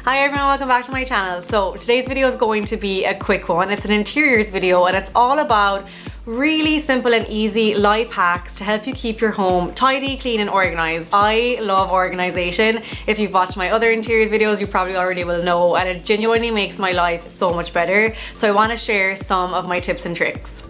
Hi everyone, welcome back to my channel. So today's video is going to be a quick one. It's an interiors video and it's all about really simple and easy life hacks to help you keep your home tidy, clean and organized. I love organization. If you've watched my other interiors videos, you probably already will know, and it genuinely makes my life so much better. So I want to share some of my tips and tricks.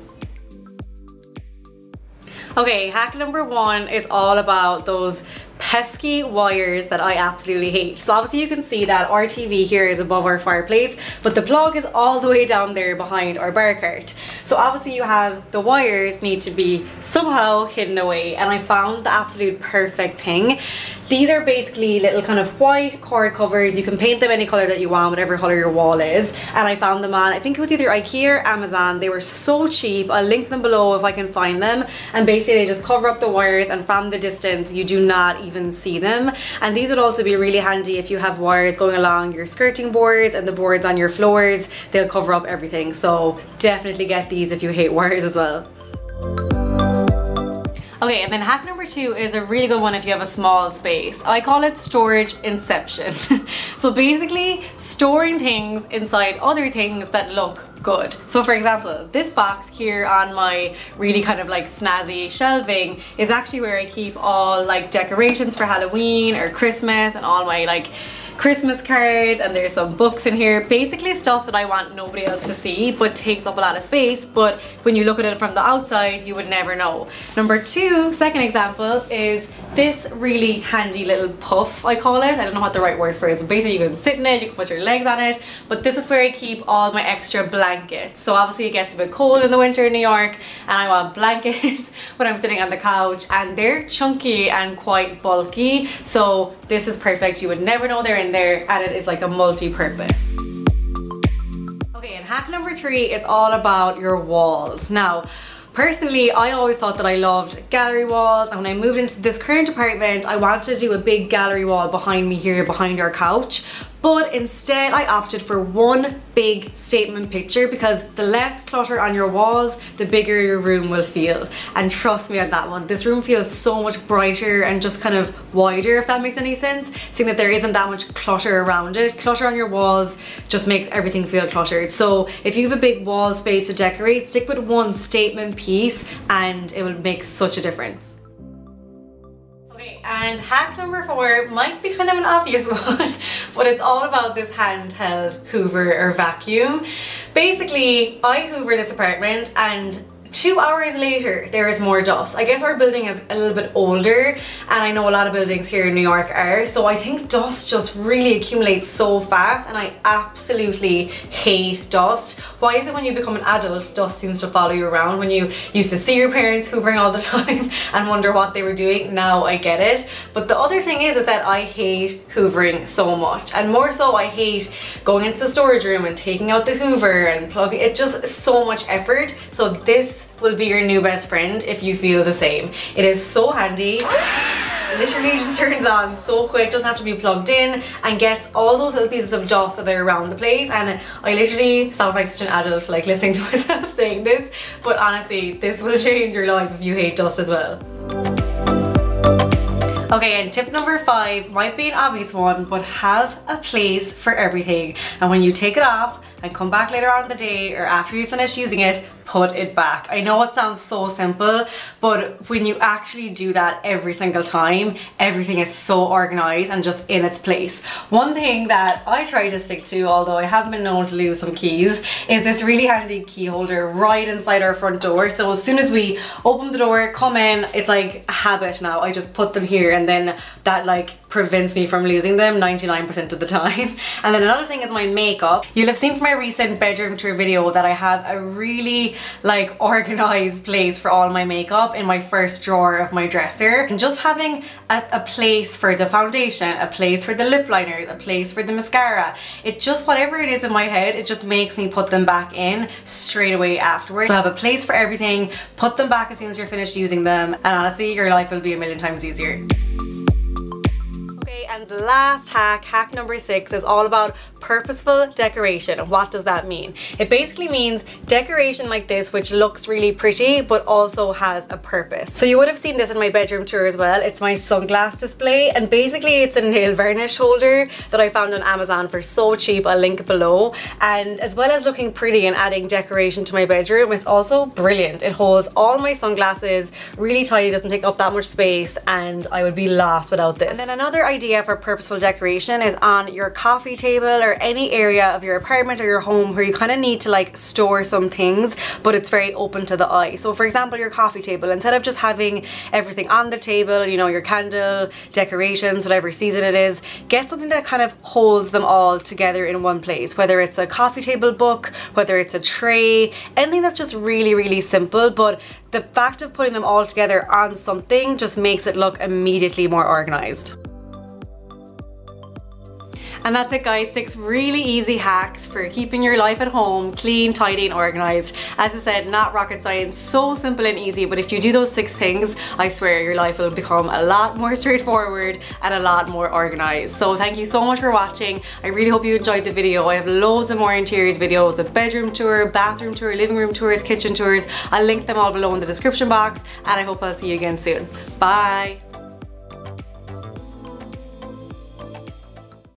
Okay, hack number one is all about those pesky wires that I absolutely hate. So obviously you can see that our TV here is above our fireplace, but the plug is all the way down there behind our bar cart. So obviously you have the wires need to be somehow hidden away, and I found the absolute perfect thing. These are basically little kind of white cord covers. You can paint them any color that you want, whatever color your wall is. And I found them on, I think it was either IKEA or Amazon. They were so cheap. I'll link them below if I can find them. And basically they just cover up the wires, and from the distance you do not even see them. And these would also be really handy if you have wires going along your skirting boards and the boards on your floors. They'll cover up everything. So definitely get these if you hate wires as well. Okay, and then hack number two is a really good one if you have a small space. I call it storage inception. So basically storing things inside other things that look good. So for example, this box here on my really kind of like snazzy shelving is actually where I keep all like decorations for Halloween or Christmas and all my like Christmas cards, and there's some books in here. Basically stuff that I want nobody else to see but takes up a lot of space, but when you look at it from the outside you would never know. Number two, second example, is this really handy little puff, I call it. I don't know what the right word for it is, but basically you can sit in it, you can put your legs on it, but this is where I keep all my extra blankets. So obviously it gets a bit cold in the winter in New York and I want blankets when I'm sitting on the couch, and they're chunky and quite bulky, so this is perfect. You would never know they're in there, and it is like a multi-purpose. Okay, and hack number three is all about your walls. Now, personally, I always thought that I loved gallery walls, and when I moved into this current apartment, I wanted to do a big gallery wall behind me here, behind our couch. But instead I opted for one big statement picture, because the less clutter on your walls, the bigger your room will feel. And trust me on that one, this room feels so much brighter and just kind of wider, if that makes any sense, seeing that there isn't that much clutter around it. Clutter on your walls just makes everything feel cluttered. So if you have a big wall space to decorate, stick with one statement piece and it will make such a difference. And hack number four might be kind of an obvious one, but it's all about this handheld hoover or vacuum. Basically, I hoover this apartment and 2 hours later there is more dust. I guess our building is a little bit older, and I know a lot of buildings here in New York are, so I think dust just really accumulates so fast, and I absolutely hate dust. Why is it when you become an adult dust seems to follow you around? When you used to see your parents hoovering all the time and wonder what they were doing, now I get it. But the other thing is that I hate hoovering so much, and more so I hate going into the storage room and taking out the hoover and plugging it. Just so much effort. So this will be your new best friend if you feel the same. It is so handy. It literally just turns on so quick, doesn't have to be plugged in, and gets all those little pieces of dust that are around the place. And I literally sound like such an adult like listening to myself saying this, but honestly this will change your life if you hate dust as well. Okay, and tip number five might be an obvious one, but have a place for everything. And when you take it off and come back later on in the day or after you finish using it, put it back. I know it sounds so simple, but when you actually do that every single time, everything is so organized and just in its place. One thing that I try to stick to, although I have been known to lose some keys, is this really handy key holder right inside our front door. So as soon as we open the door, come in, it's like a habit now. I just put them here, and then that like prevents me from losing them 99% of the time. And then another thing is my makeup. You'll have seen from my recent bedroom tour video that I have a really like organized place for all my makeup in my first drawer of my dresser. And just having a place for the foundation, a place for the lip liners, a place for the mascara, it just, whatever it is in my head, it just makes me put them back in straight away afterwards. So have a place for everything, put them back as soon as you're finished using them, and honestly your life will be a million times easier. And And last hack, hack number 6, is all about purposeful decoration. What does that mean? It basically means decoration like this, which looks really pretty but also has a purpose. So you would have seen this in my bedroom tour as well. It's my sunglass display, and basically it's a nail varnish holder that I found on Amazon for so cheap. I'll link it below. And as well as looking pretty and adding decoration to my bedroom, it's also brilliant. It holds all my sunglasses really tight, doesn't take up that much space, and I would be lost without this. And then another idea for purposeful decoration is on your coffee table or any area of your apartment or your home where you kind of need to like store some things, but it's very open to the eye. So for example, your coffee table, instead of just having everything on the table, you know, your candle, decorations, whatever season it is, get something that kind of holds them all together in one place. Whether it's a coffee table book, whether it's a tray, anything that's just really, really simple, but the fact of putting them all together on something just makes it look immediately more organized. And that's it guys, 6 really easy hacks for keeping your life at home clean, tidy and organized. As I said, not rocket science, so simple and easy, but if you do those 6 things, I swear your life will become a lot more straightforward and a lot more organized. So thank you so much for watching. I really hope you enjoyed the video. I have loads of more interiors videos, a bedroom tour, bathroom tour, living room tours, kitchen tours. I'll link them all below in the description box, and I hope I'll see you again soon. Bye!